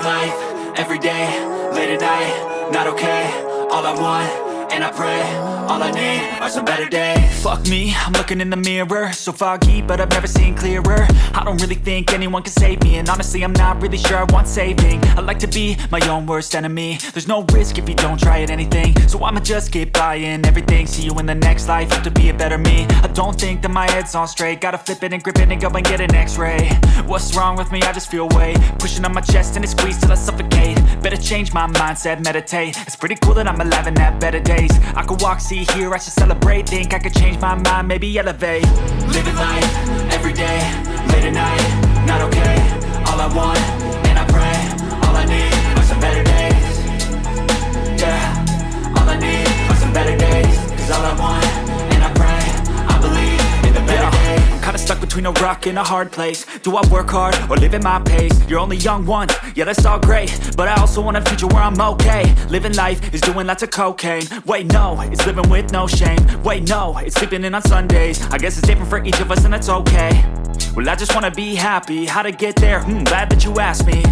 life, every day, late at night, not okay. All I want, and I pray, all I need are some better days. Fuck me, I'm looking in the mirror, so foggy, but I've never seen clearer. I don't really think anyone can save me, and honestly I'm not really sure I want saving. I like to be my own worst enemy. There's no risk if you don't try at anything, so I'ma just keep buying everything. See you in the next life, have to be a better me. I don't think that my head's on straight, gotta flip it and grip it and go and get an x-ray. What's wrong with me? I just feel weight pushing on my chest and it squeezes till I suffocate. Better change my mindset, meditate. It's pretty cool that I'm alive and have better days. I could walk, see, hear, I should celebrate. Think I could change my mind, maybe elevate. Living life, every day, late at night, not okay. All I want, and I pray, all I need are some better days. Yeah, all I need are some better days. Cause all I want, and I pray, I believe in the better days. I'm kinda stuck between a rock and a hard place. Do I work hard or live at my pace? You're only young once, yeah that's all great, but I also want a future where I'm okay. Living life is doing lots of cocaine. Wait no, it's living with no shame. Wait no, it's sleeping in on Sundays. I guess it's different for each of us and that's okay. Well I just wanna be happy, how to get there? Glad that you asked me.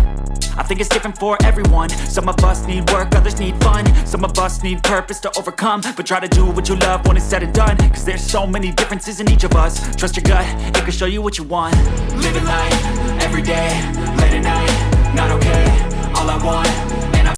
I think it's different for everyone. Some of us need work, others need fun. Some of us need purpose to overcome. But try to do what you love when it's said and done. Cause there's so many differences in each of us. Trust your gut, it can show you what you want. Living life, every day, late at night, not okay. All I want,